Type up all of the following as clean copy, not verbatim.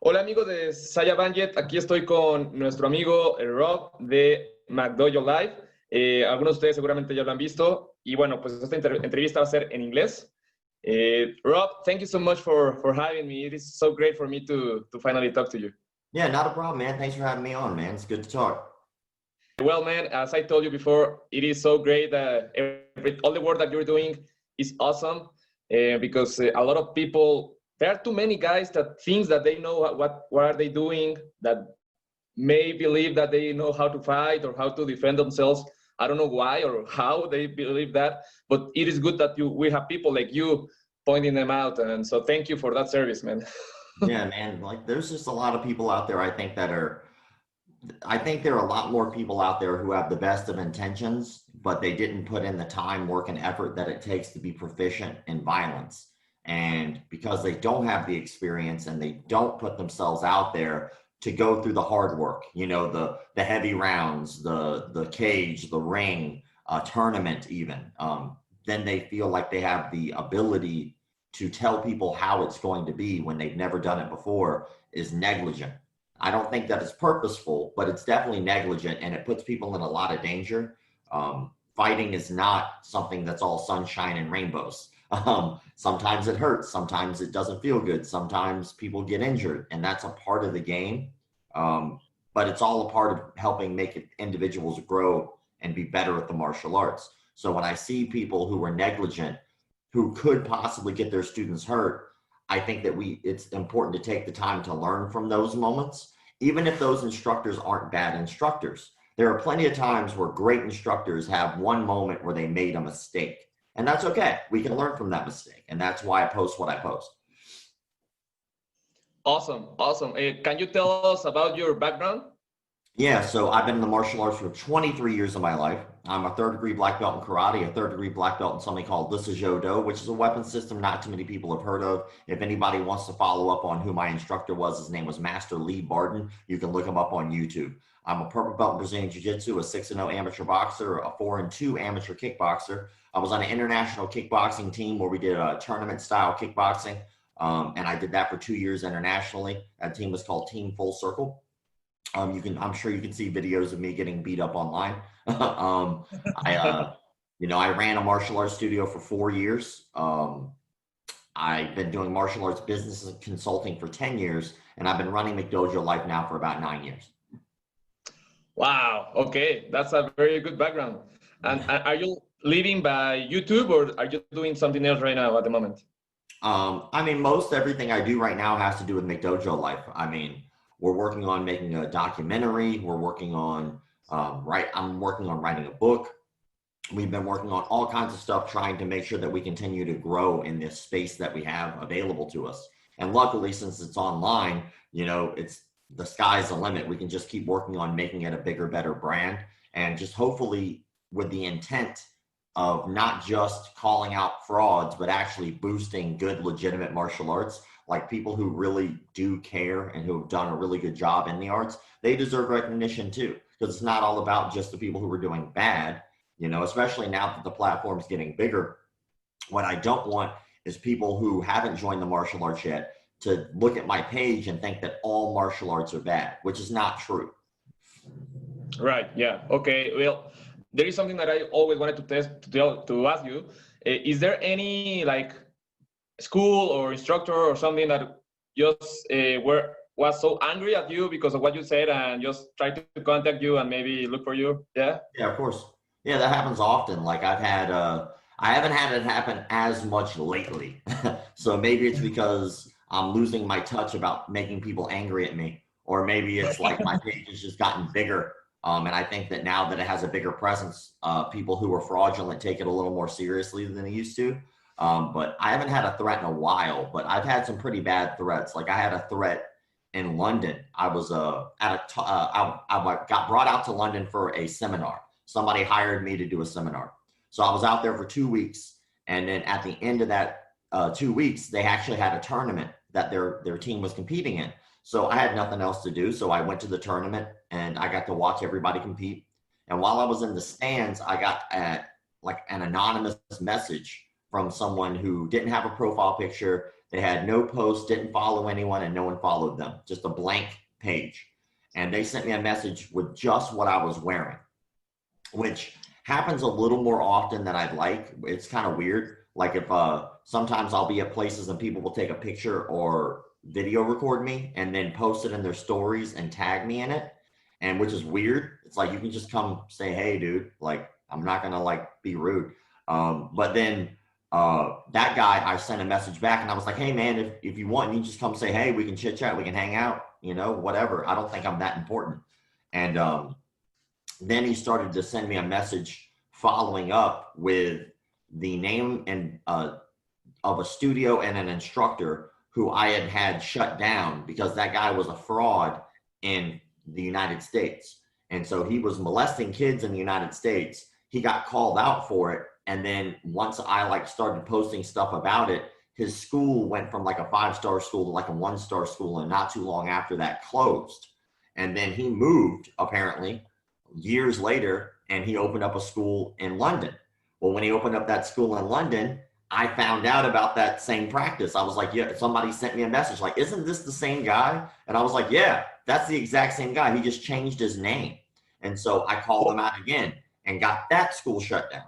Hola amigos de Saya Banjet, aquí estoy con nuestro amigo Rob de McDojoLife. Algunos de ustedes seguramente ya lo han visto y bueno, pues esta entrevista va a ser en inglés. Rob, thank you so much for having me. It is so great for me to finally talk to you. Yeah, not a problem, man. Thanks for having me on, man. It's good to talk. Well, man, as I told you before, it is so great that all the work that you're doing is awesome because a lot of people, there are too many guys that thinks that they know what are they doing, that may believe that they know how to fight or how to defend themselves. I don't know why or how they believe that, but it is good that we have people like you pointing them out. And so thank you for that service, man. Yeah, man. Like, there's just a lot of people out there, I think there are a lot more people out there who have the best of intentions, but they didn't put in the time, work, and effort that it takes to be proficient in violence. And because they don't have the experience and they don't put themselves out there to go through the hard work, you know, the heavy rounds, the cage, the ring, tournament even, then they feel like they have the ability to tell people how it's going to be when they've never done it before is negligent. I don't think that it's purposeful, but it's definitely negligent and it puts people in a lot of danger. Fighting is not something that's all sunshine and rainbows. Sometimes it hurts, sometimes it doesn't feel good, sometimes people get injured, and that's a part of the game. But it's all a part of helping make individuals grow and be better at the martial arts. So when I see people who are negligent, who could possibly get their students hurt, I think that it's important to take the time to learn from those moments, even if those instructors aren't bad instructors. There are plenty of times where great instructors have one moment where they made a mistake, and that's okay. We can learn from that mistake, and that's why I post what I post. Awesome, awesome. Can you tell us about your background? Yeah, so I've been in the martial arts for 23 years of my life. I'm a third-degree black belt in karate, a third-degree black belt in something called Do, which is a weapon system not too many people have heard of. If anybody wants to follow up on who my instructor was, his name was Master Lee Barden. You can look him up on YouTube. I'm a purple belt in Brazilian Jiu-Jitsu, a 6-0 amateur boxer, a 4-2 amateur kickboxer. I was on an international kickboxing team where we did a tournament-style kickboxing, and I did that for 2 years internationally. That team was called Team Full Circle. I'm sure you can see videos of me getting beat up online. I ran a martial arts studio for 4 years. I've been doing martial arts business and consulting for 10 years, and I've been running McDojoLife now for about 9 years. Wow. Okay. That's a very good background. And are you living by YouTube or are you doing something else right now at the moment? I mean, most everything I do right now has to do with McDojoLife. I mean, we're working on making a documentary. We're working on, I'm working on writing a book. We've been working on all kinds of stuff, trying to make sure that we continue to grow in this space that we have available to us. And luckily, since it's online, you know, it's the sky's the limit. We can just keep working on making it a bigger, better brand. And just hopefully with the intent of not just calling out frauds, but actually boosting good, legitimate martial arts. Like people who really do care and who have done a really good job in the arts, they deserve recognition too, because it's not all about just the people who are doing bad, you know, especially now that the platform's getting bigger. What I don't want is people who haven't joined the martial arts yet to look at my page and think that all martial arts are bad, which is not true. Right. Yeah. Okay. Well, there is something that I always wanted to ask you. Is there any like school or instructor or something that just was so angry at you because of what you said and just tried to contact you and maybe look for you? Yeah. Yeah, of course. Yeah, that happens often. Like I haven't had it happen as much lately. So maybe it's because I'm losing my touch about making people angry at me, or maybe it's like my page has just gotten bigger. And I think that now that it has a bigger presence, people who are fraudulent take it a little more seriously than they used to. But I haven't had a threat in a while, but I've had some pretty bad threats. Like I had a threat in London. I was I got brought out to London for a seminar. Somebody hired me to do a seminar. So I was out there for 2 weeks. And then at the end of that 2 weeks, they actually had a tournament that their team was competing in. So I had nothing else to do. So I went to the tournament and I got to watch everybody compete. And while I was in the stands, I got like an anonymous message from someone who didn't have a profile picture. They had no posts, didn't follow anyone, and no one followed them. Just a blank page. And they sent me a message with just what I was wearing, which happens a little more often than I'd like. It's kind of weird. Like if sometimes I'll be at places and people will take a picture or video record me and then post it in their stories and tag me in it, and which is weird. It's like, you can just come say, hey dude, like I'm not gonna like be rude. But then that guy, I sent a message back and I was like, hey man, if you want, you just come say, hey, we can chit chat, we can hang out, you know, whatever. I don't think I'm that important. And then he started to send me a message following up with the name and of a studio and an instructor who I had shut down because that guy was a fraud in the United States. And so he was molesting kids in the United States. He got called out for it. And then once I like started posting stuff about it, his school went from like a 5-star school to like a 1-star school. And not too long after that closed. And then he moved apparently years later and he opened up a school in London. Well, when he opened up that school in London, I found out about that same practice. I was like, yeah, somebody sent me a message like, isn't this the same guy? And I was like, yeah, that's the exact same guy. He just changed his name. And so I called him out again and got that school shut down.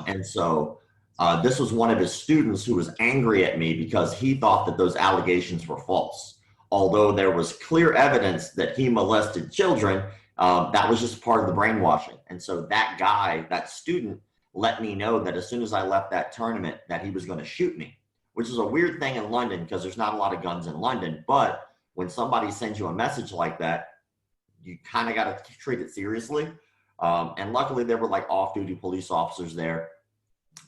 And so this was one of his students who was angry at me because he thought that those allegations were false. Although there was clear evidence that he molested children, that was just part of the brainwashing. And so that guy, that student, let me know that as soon as I left that tournament that he was going to shoot me, which is a weird thing in London because there's not a lot of guns in London. But when somebody sends you a message like that, you kind of got to treat it seriously. And luckily there were like off-duty police officers there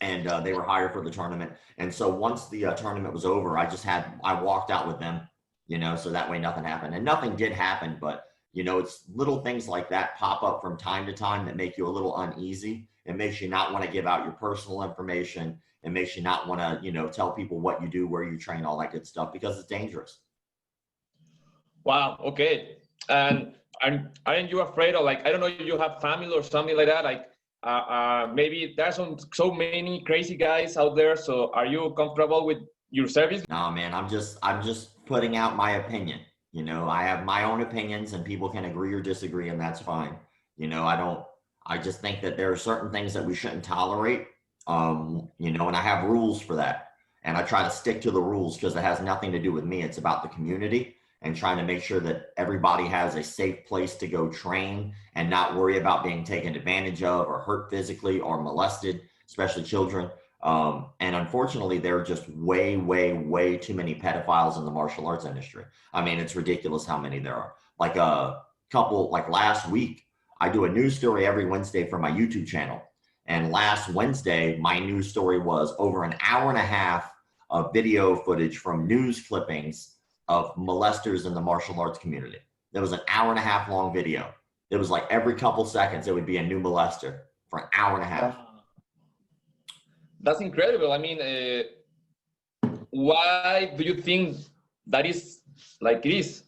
and they were hired for the tournament. And so once the tournament was over, I walked out with them, you know, so that way nothing happened. And nothing did happen, but you know, it's little things like that pop up from time to time that make you a little uneasy. It makes you not want to give out your personal information. It makes you not want to, you know, tell people what you do, where you train, all that good stuff, because it's dangerous. Wow. Okay. And aren't you afraid of, like, I don't know if you have family or something like that? Like, maybe there's so many crazy guys out there. So are you comfortable with your service? No, man, I'm just putting out my opinion. You know, I have my own opinions and people can agree or disagree, and that's fine. You know, I just think that there are certain things that we shouldn't tolerate, you know, and I have rules for that. And I try to stick to the rules because it has nothing to do with me. It's about the community and trying to make sure that everybody has a safe place to go train and not worry about being taken advantage of or hurt physically or molested, especially children. And unfortunately, there are just way, way, way too many pedophiles in the martial arts industry. I mean, it's ridiculous how many there are. Like a couple, like last week, I do a news story every Wednesday for my YouTube channel. And last Wednesday, my news story was over an hour and a half of video footage from news clippings of molesters in the martial arts community. There was an hour and a half long video. It was like every couple seconds, it would be a new molester for an hour and a half. That's incredible. I mean, why do you think that is like it is?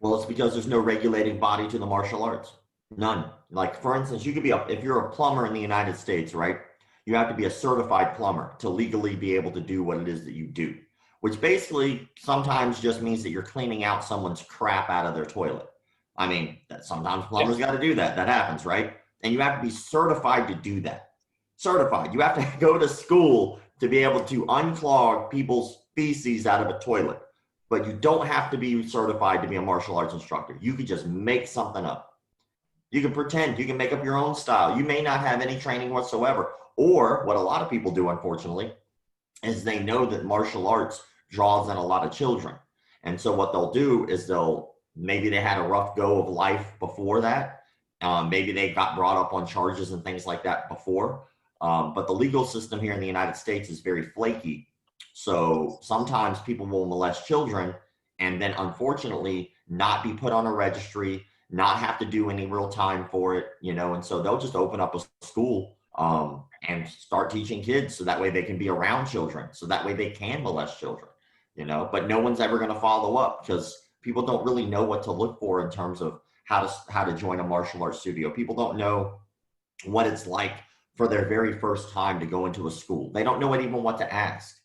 Well, it's because there's no regulating body to the martial arts. None. Like, for instance, you could be if you're a plumber in the United States, right? You have to be a certified plumber to legally be able to do what it is that you do, which basically sometimes just means that you're cleaning out someone's crap out of their toilet. I mean, sometimes plumbers got to do that. That happens, right? And you have to be certified to do that. Certified. You have to go to school to be able to unclog people's feces out of a toilet. But you don't have to be certified to be a martial arts instructor. You could just make something up. You can pretend, you can make up your own style. You may not have any training whatsoever. Or what a lot of people do, unfortunately, is they know that martial arts draws in a lot of children. And so what they'll do is maybe they had a rough go of life before that. Maybe they got brought up on charges and things like that before. But the legal system here in the United States is very flaky. So sometimes people will molest children and then unfortunately not be put on a registry, not have to do any real time for it, you know, and so they'll just open up a school and start teaching kids so that way they can be around children, so that way they can molest children, you know, but no one's ever going to follow up because people don't really know what to look for in terms of how to join a martial arts studio. People don't know what it's like for their very first time to go into a school. They don't know even what to ask.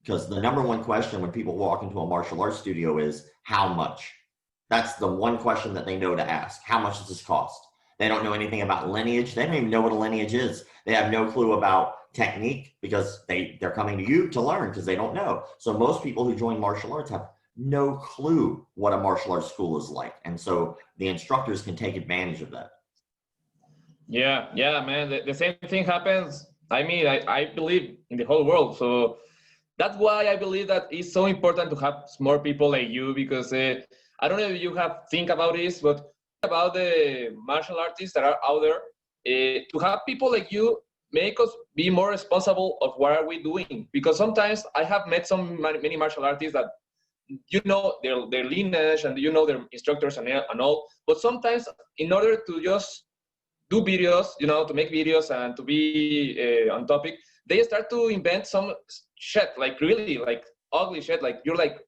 Because the number one question when people walk into a martial arts studio is, how much? That's the one question that they know to ask. How much does this cost? They don't know anything about lineage. They don't even know what a lineage is. They have no clue about technique because they're coming to you to learn because they don't know. So most people who join martial arts have no clue what a martial arts school is like. And so the instructors can take advantage of that. Yeah, man. The same thing happens. I mean, I believe in the whole world. So that's why I believe that it's so important to have more people like you, because I don't know if you have think about this, but about the martial artists that are out there, to have people like you make us be more responsible of what are we doing. Because sometimes I have met many martial artists that you know their lineage and you know their instructors and all, but sometimes in order to just do videos, you know, to make videos and to be on topic, they start to invent some shit, like really like ugly shit. Like you're like,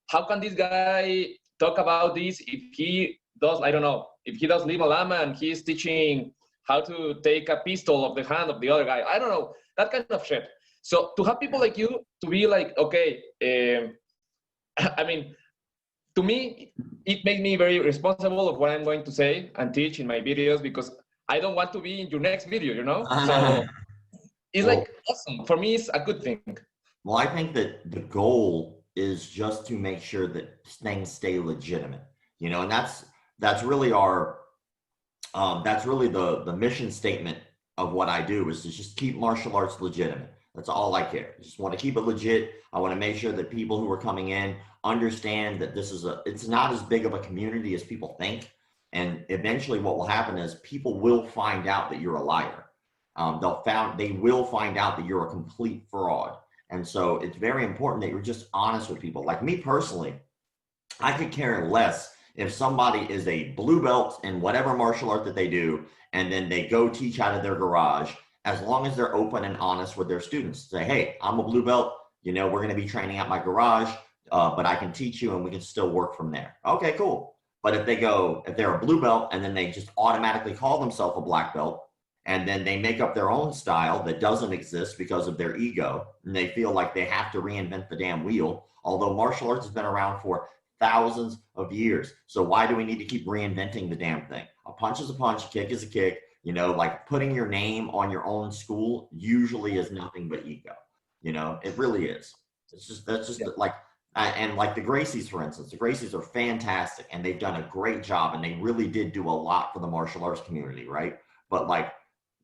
how can this guy talk about this if he does, I don't know, if he does Lima Lama and he's teaching how to take a pistol of the hand of the other guy? I don't know, that kind of shit. So to have people like you to be like, okay, I mean, to me, it makes me very responsible of what I'm going to say and teach in my videos, because I don't want to be in your next video, you know? So it's like awesome. For me, it's a good thing. Well, I think that the goal is just to make sure that things stay legitimate, you know, and that's really our, that's really the mission statement of what I do, is to just keep martial arts legitimate. That's all I care. I just want to keep it legit. I want to make sure that people who are coming in understand that it's not as big of a community as people think. And eventually what will happen is people will find out that you're a liar. They will find out that you're a complete fraud. And so it's very important that you're just honest with people. Like me personally, I could care less if somebody is a blue belt in whatever martial art that they do, and then they go teach out of their garage, as long as they're open and honest with their students. Say, hey, I'm a blue belt, you know, we're going to be training at my garage, but I can teach you and we can still work from there. Okay, cool. But if they're a blue belt and then they just automatically call themselves a black belt, and then they make up their own style that doesn't exist because of their ego, and they feel like they have to reinvent the damn wheel, although martial arts has been around for thousands of years. So why do we need to keep reinventing the damn thing? A punch is a punch, a kick is a kick. You know, like putting your name on your own school usually is nothing but ego. You know, it really is. That's just like, and like the Gracies, for instance, the Gracies are fantastic and they've done a great job and they really did do a lot for the martial arts community, right? But like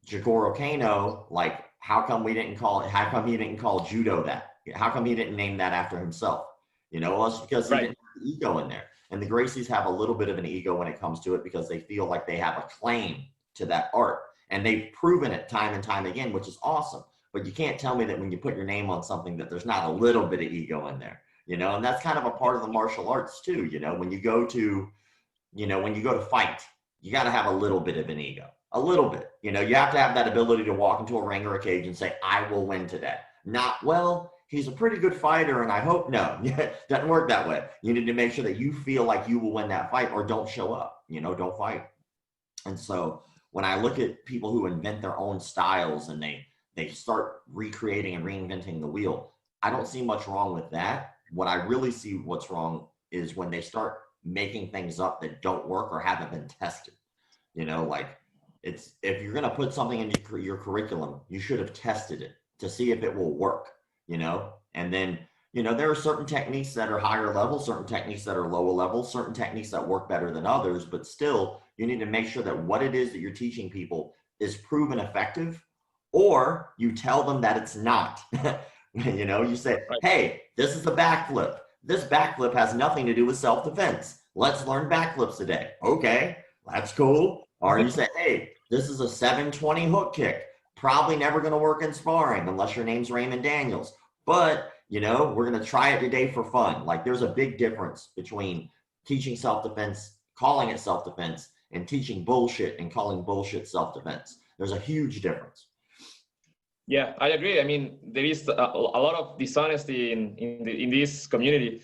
Jigoro Kano, like how come he didn't call judo that? How come he didn't name that after himself? You know, well, it's because he didn't have the ego in there. And the Gracies have a little bit of an ego when it comes to it because they feel like they have a claim to that art. And they've proven it time and time again, which is awesome. But you can't tell me that when you put your name on something that there's not a little bit of ego in there, you know, and that's kind of a part of the martial arts too. You know, when you go to fight, you got to have a little bit of an ego, a little bit, you know, you have to have that ability to walk into a ring or a cage and say, I will win today. Not, well, he's a pretty good fighter and I hope, no, it doesn't work that way. You need to make sure that you feel like you will win that fight, or don't show up, you know, don't fight. And so when I look at people who invent their own styles and they start recreating and reinventing the wheel, I don't see much wrong with that. What I really see what's wrong is when they start making things up that don't work or haven't been tested. You know, like if you're going to put something into your curriculum, you should have tested it to see if it will work, you know? And then, you know, there are certain techniques that are higher level, certain techniques that are lower level, certain techniques that work better than others, but still you need to make sure that what it is that you're teaching people is proven effective, or you tell them that it's not. You know, you say, hey, this is a backflip. This backflip has nothing to do with self-defense. Let's learn backflips today. Okay, that's cool. Or you say, hey, this is a 720 hook kick. Probably never going to work in sparring unless your name's Raymond Daniels. But, you know, we're going to try it today for fun. Like there's a big difference between teaching self-defense, calling it self-defense, and teaching bullshit and calling bullshit self-defense. There's a huge difference. Yeah, I agree. I mean, there is a lot of dishonesty in this community.